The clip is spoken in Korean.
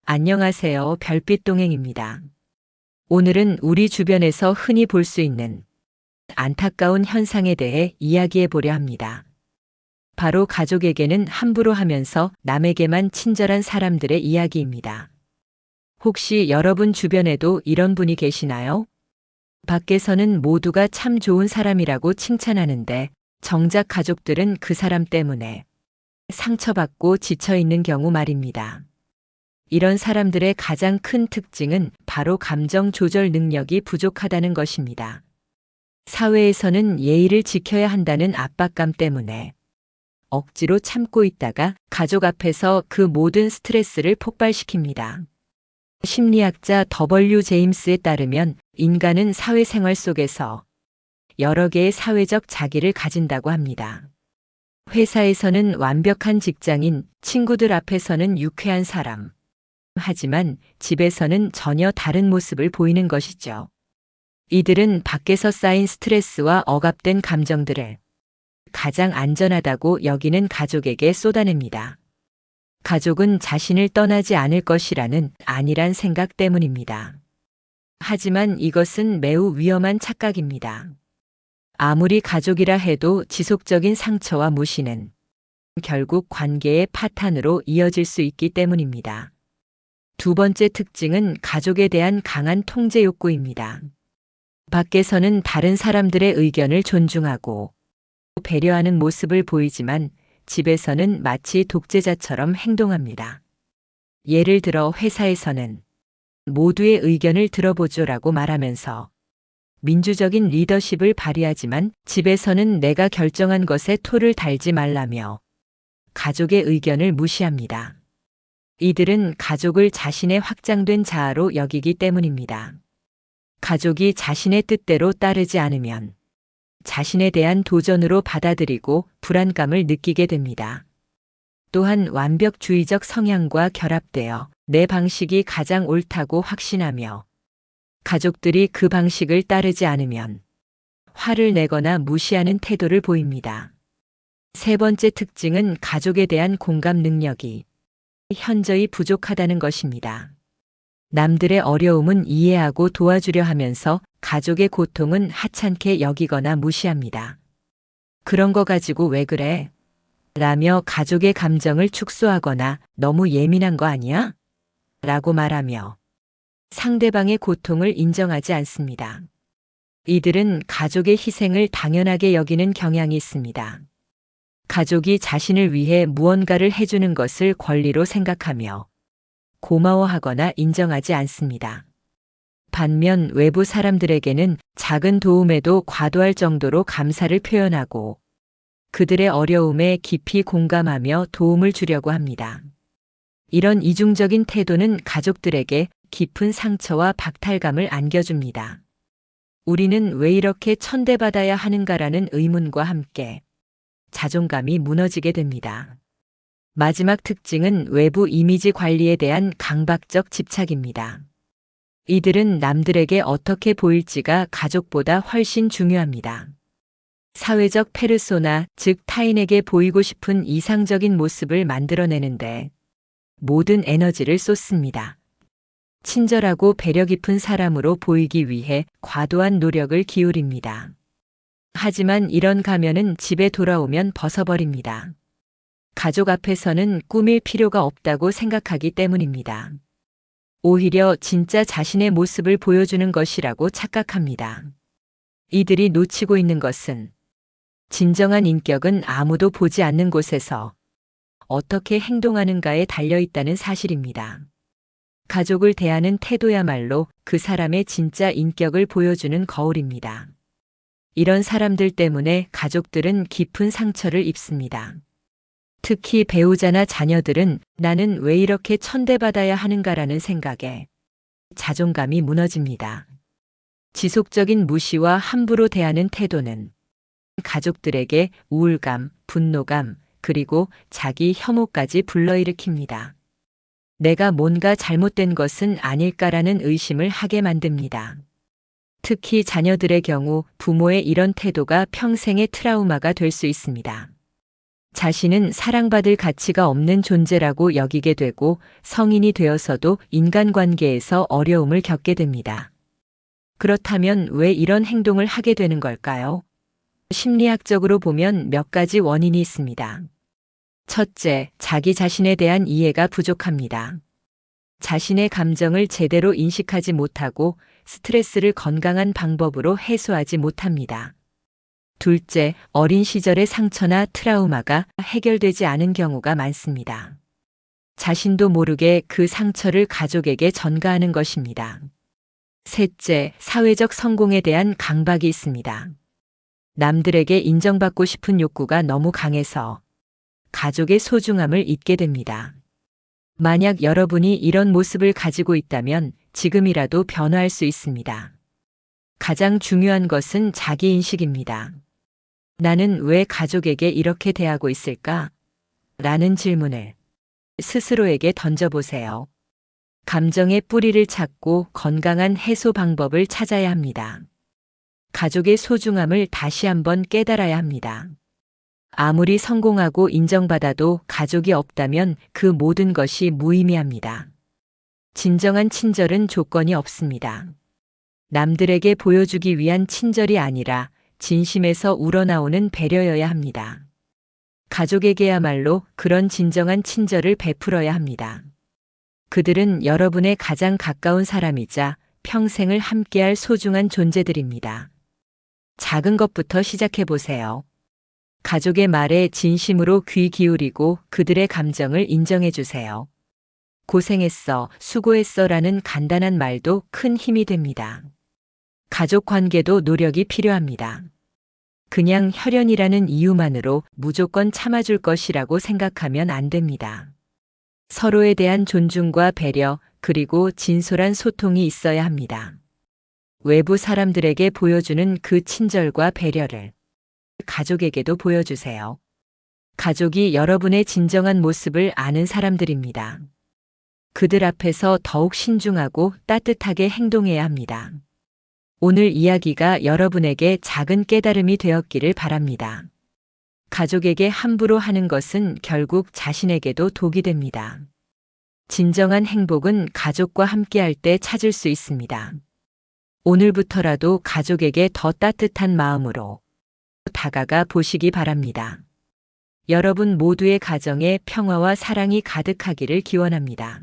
안녕하세요. 별빛 동행입니다. 오늘은 우리 주변에서 흔히 볼 수 있는 안타까운 현상에 대해 이야기해 보려 합니다. 바로 가족에게는 함부로 하면서 남에게만 친절한 사람들의 이야기입니다. 혹시 여러분 주변에도 이런 분이 계시나요? 밖에서는 모두가 참 좋은 사람이라고 칭찬하는데 정작 가족들은 그 사람 때문에 상처받고 지쳐 있는 경우 말입니다. 이런 사람들의 가장 큰 특징은 바로 감정 조절 능력이 부족하다는 것입니다. 사회에서는 예의를 지켜야 한다는 압박감 때문에 억지로 참고 있다가 가족 앞에서 그 모든 스트레스를 폭발시킵니다. 심리학자 W. 제임스에 따르면 인간은 사회생활 속에서 여러 개의 사회적 자기를 가진다고 합니다. 회사에서는 완벽한 직장인, 친구들 앞에서는 유쾌한 사람. 하지만 집에서는 전혀 다른 모습을 보이는 것이죠. 이들은 밖에서 쌓인 스트레스와 억압된 감정들을 가장 안전하다고 여기는 가족에게 쏟아냅니다. 가족은 자신을 떠나지 않을 것이라는 안일한 생각 때문입니다. 하지만 이것은 매우 위험한 착각입니다. 아무리 가족이라 해도 지속적인 상처와 무시는 결국 관계의 파탄으로 이어질 수 있기 때문입니다. 두 번째 특징은 가족에 대한 강한 통제 욕구입니다. 밖에서는 다른 사람들의 의견을 존중하고 배려하는 모습을 보이지만 집에서는 마치 독재자처럼 행동합니다. 예를 들어 회사에서는 모두의 의견을 들어보죠라고 말하면서 민주적인 리더십을 발휘하지만 집에서는 내가 결정한 것에 토를 달지 말라며 가족의 의견을 무시합니다. 이들은 가족을 자신의 확장된 자아로 여기기 때문입니다. 가족이 자신의 뜻대로 따르지 않으면 자신에 대한 도전으로 받아들이고 불안감을 느끼게 됩니다. 또한 완벽주의적 성향과 결합되어 내 방식이 가장 옳다고 확신하며 가족들이 그 방식을 따르지 않으면 화를 내거나 무시하는 태도를 보입니다. 세 번째 특징은 가족에 대한 공감 능력이 현저히 부족하다는 것입니다. 남들의 어려움은 이해하고 도와주려 하면서 가족의 고통은 하찮게 여기거나 무시합니다. 그런 거 가지고 왜 그래? 라며 가족의 감정을 축소하거나 너무 예민한 거 아니야? 라고 말하며 상대방의 고통을 인정하지 않습니다. 이들은 가족의 희생을 당연하게 여기는 경향이 있습니다. 가족이 자신을 위해 무언가를 해주는 것을 권리로 생각하며 고마워하거나 인정하지 않습니다. 반면 외부 사람들에게는 작은 도움에도 과도할 정도로 감사를 표현하고 그들의 어려움에 깊이 공감하며 도움을 주려고 합니다. 이런 이중적인 태도는 가족들에게 깊은 상처와 박탈감을 안겨줍니다. 우리는 왜 이렇게 천대받아야 하는가라는 의문과 함께 자존감이 무너지게 됩니다. 마지막 특징은 외부 이미지 관리에 대한 강박적 집착입니다. 이들은 남들에게 어떻게 보일지가 가족보다 훨씬 중요합니다. 사회적 페르소나, 즉 타인에게 보이고 싶은 이상적인 모습을 만들어내는데 모든 에너지를 쏟습니다. 친절하고 배려 깊은 사람으로 보이기 위해 과도한 노력을 기울입니다. 하지만 이런 가면은 집에 돌아오면 벗어버립니다. 가족 앞에서는 꾸밀 필요가 없다고 생각하기 때문입니다. 오히려 진짜 자신의 모습을 보여주는 것이라고 착각합니다. 이들이 놓치고 있는 것은 진정한 인격은 아무도 보지 않는 곳에서 어떻게 행동하는가에 달려있다는 사실입니다. 가족을 대하는 태도야말로 그 사람의 진짜 인격을 보여주는 거울입니다. 이런 사람들 때문에 가족들은 깊은 상처를 입습니다. 특히 배우자나 자녀들은 나는 왜 이렇게 천대받아야 하는가라는 생각에 자존감이 무너집니다. 지속적인 무시와 함부로 대하는 태도는 가족들에게 우울감, 분노감, 그리고 자기 혐오까지 불러일으킵니다. 내가 뭔가 잘못된 것은 아닐까라는 의심을 하게 만듭니다. 특히 자녀들의 경우 부모의 이런 태도가 평생의 트라우마가 될 수 있습니다. 자신은 사랑받을 가치가 없는 존재라고 여기게 되고 성인이 되어서도 인간관계에서 어려움을 겪게 됩니다. 그렇다면 왜 이런 행동을 하게 되는 걸까요? 심리학적으로 보면 몇 가지 원인이 있습니다. 첫째, 자기 자신에 대한 이해가 부족합니다. 자신의 감정을 제대로 인식하지 못하고 스트레스를 건강한 방법으로 해소하지 못합니다. 둘째, 어린 시절의 상처나 트라우마가 해결되지 않은 경우가 많습니다. 자신도 모르게 그 상처를 가족에게 전가하는 것입니다. 셋째, 사회적 성공에 대한 강박이 있습니다. 남들에게 인정받고 싶은 욕구가 너무 강해서 가족의 소중함을 잊게 됩니다. 만약 여러분이 이런 모습을 가지고 있다면 지금이라도 변화할 수 있습니다. 가장 중요한 것은 자기인식입니다. 나는 왜 가족에게 이렇게 대하고 있을까? 라는 질문을 스스로에게 던져보세요. 감정의 뿌리를 찾고 건강한 해소 방법을 찾아야 합니다. 가족의 소중함을 다시 한번 깨달아야 합니다. 아무리 성공하고 인정받아도 가족이 없다면 그 모든 것이 무의미합니다. 진정한 친절은 조건이 없습니다. 남들에게 보여주기 위한 친절이 아니라 진심에서 우러나오는 배려여야 합니다. 가족에게야말로 그런 진정한 친절을 베풀어야 합니다. 그들은 여러분의 가장 가까운 사람이자 평생을 함께할 소중한 존재들입니다. 작은 것부터 시작해 보세요. 가족의 말에 진심으로 귀 기울이고 그들의 감정을 인정해 주세요. 고생했어, 수고했어 라는 간단한 말도 큰 힘이 됩니다. 가족 관계도 노력이 필요합니다. 그냥 혈연이라는 이유만으로 무조건 참아줄 것이라고 생각하면 안 됩니다. 서로에 대한 존중과 배려, 그리고 진솔한 소통이 있어야 합니다. 외부 사람들에게 보여주는 그 친절과 배려를 가족에게도 보여주세요. 가족이 여러분의 진정한 모습을 아는 사람들입니다. 그들 앞에서 더욱 신중하고 따뜻하게 행동해야 합니다. 오늘 이야기가 여러분에게 작은 깨달음이 되었기를 바랍니다. 가족에게 함부로 하는 것은 결국 자신에게도 독이 됩니다. 진정한 행복은 가족과 함께할 때 찾을 수 있습니다. 오늘부터라도 가족에게 더 따뜻한 마음으로 다가가 보시기 바랍니다. 여러분 모두의 가정에 평화와 사랑이 가득하기를 기원합니다.